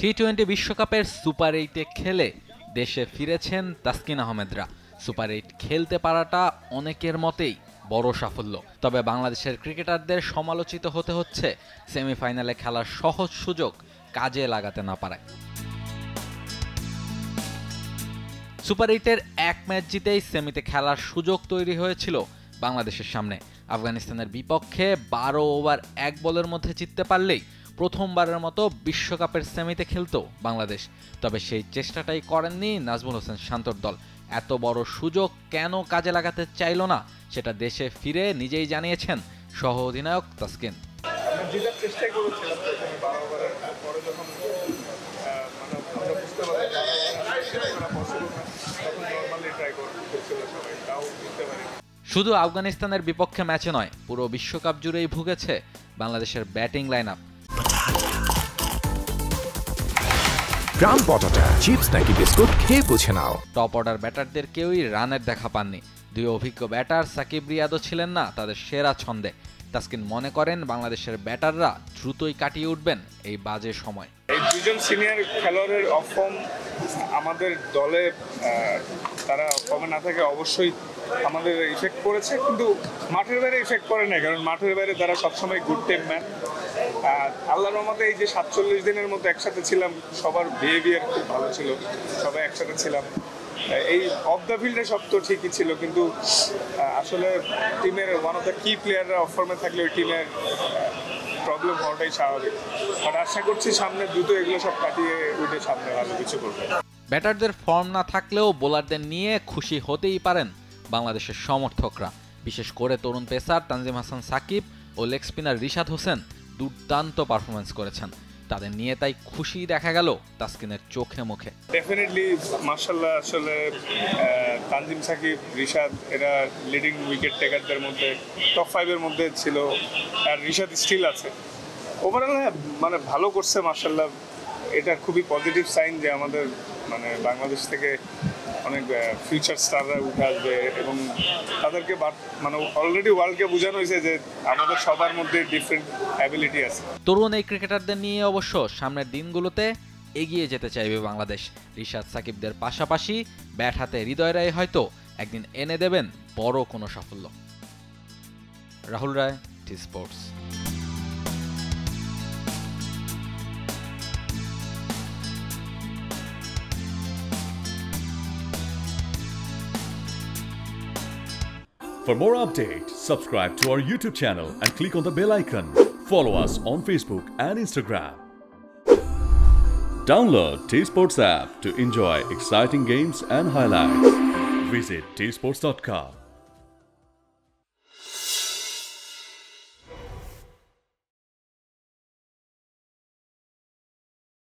টি-20 বিশ্বকাপের সুপার 8-এ খেলে দেশে ফিরেছেন তাসকিন আহমেদরা। সুপার 8 খেলতে পারাটা অনেকের মতেই বড় সাফল্য। তবে বাংলাদেশের ক্রিকেটারদের সমালোচিত হতে হচ্ছে সেমিফাইনালে খেলার সহজ সুযোগ কাজে লাগাতে না পারায়। সুপার 8-এর এক ম্যাচ জিতেই সেমিতে খেলার সুযোগ তৈরি হয়েছিল বাংলাদেশের সামনে। আফগানিস্তানের বিপক্ষে 12 ওভার 1 বলের মধ্যে জিততে পারলেই প্রথমবারের মতো বিশ্বকাপের সেমিতে খেলতো বাংলাদেশ। তবে সেই চেষ্টাটাই করেননি নাজমুল হোসেন শান্তর দল। এত বড় সুযোগ কেন কাজে লাগাতে চাইল না সেটা দেশে ফিরে নিজেই জানিয়েছেন সহ অধিনায়ক তাসকিন। শুধু আফগানিস্তানের বিপক্ষে ম্যাচে নয়, পুরো বিশ্বকাপ জুড়েই ভুগেছে বাংলাদেশের ব্যাটিং লাইন আপ। গ্রাম পটাটা চিপস নাকি বিস্কুট খেয়ে বুঝে নাও। টপ অর্ডার ব্যাটারদের কেউই রানের দেখা পাননি। দুই অভিজ্ঞ ব্যাটার সাকিব রিয়াদও ছিলেন না তাদের সেরা ছন্দে। তাসকিন মনে করেন বাংলাদেশের ব্যাটাররা দ্রুতই কাটিয়ে উঠবেন এই বাজে সময়। এই দুজন সিনিয়র খেলোয়াড়ের অফর্ম আমাদের দলে তারা ফর্মে না থাকে অবশ্যই আমাদের ইফেক্ট করেছে, কিন্তু মাঠের বাইরে ইফেক্ট করে না, কারণ মাঠের বাইরে তারা সবসময় গুড টিম ম্যান। আল্লাহর রহমতে এই যে 47 দিনের মতো একসাথে ছিলাম, সবার বিহেভিয়ার খুব ভালো ছিল, সবাই একসাথে ছিলাম। এই অফ দ্য ফিল্ডে সব তো ঠিকই ছিল, কিন্তু আসলে টিমের ওয়ান অফ দ্য কি প্লেয়াররা অফ ফর্মে থাকলে ওই টিমের প্রবলেম হওয়াটাই স্বাভাবিক। বাট আশা করছি সামনে দ্রুত এগুলো সব কাটিয়ে উঠে সামনে ভালো কিছু করবে। ব্যাটারদের ফর্ম না থাকলেও বোলারদের নিয়ে খুশি হতেই পারেন বাংলাদেশের সমর্থকরা। বিশেষ করে তরুণ পেসার তানজিম হাসান সাকিব ও লেগ স্পিনার রিশাদ হোসেন দুর্দান্ত পারফরমেন্স করেছেন। তাদের নিয়ে তাই খুশি দেখা গেল তাসকিনের চোখে মুখে। ডেফিনেটলি মাশাআল্লাহ, আসলে তানজিম সাকিব রিশাদ এরা লিডিং উইকেট টেকারদের মধ্যে টপ 5 এর মধ্যে ছিল, আর রিশাদ স্টিল আছে। ওভারঅল মানে ভালো করছে মাশাআল্লাহ। এটা খুবই পজিটিভ সাইন যে আমাদের মানে বাংলাদেশ থেকে অনেক ফিউচার স্টাররা উঠে আসবে, এবং তাদেরকে মানে অলরেডি ওয়ার্ল্ডকে বোঝানো হয়েছে যে আমাদের সবার মধ্যে ডিফারেন্ট অ্যাবিলিটি আছে। তরুণ এই ক্রিকেটারদের নিয়ে অবশ্য সামনের দিনগুলোতে এগিয়ে যেতে চাইবে বাংলাদেশ। রিশাদ সাকিবদের পাশাপাশি ব্যাট হাতে হৃদয় রায় হয়তো একদিন এনে দেবেন বড় কোনো সাফল্য। রাহুল রায়, T Sports. For more updates, subscribe to our YouTube channel and click on the bell icon. Follow us on Facebook and Instagram. Download T-Sports app to enjoy exciting games and highlights. Visit tsports.com.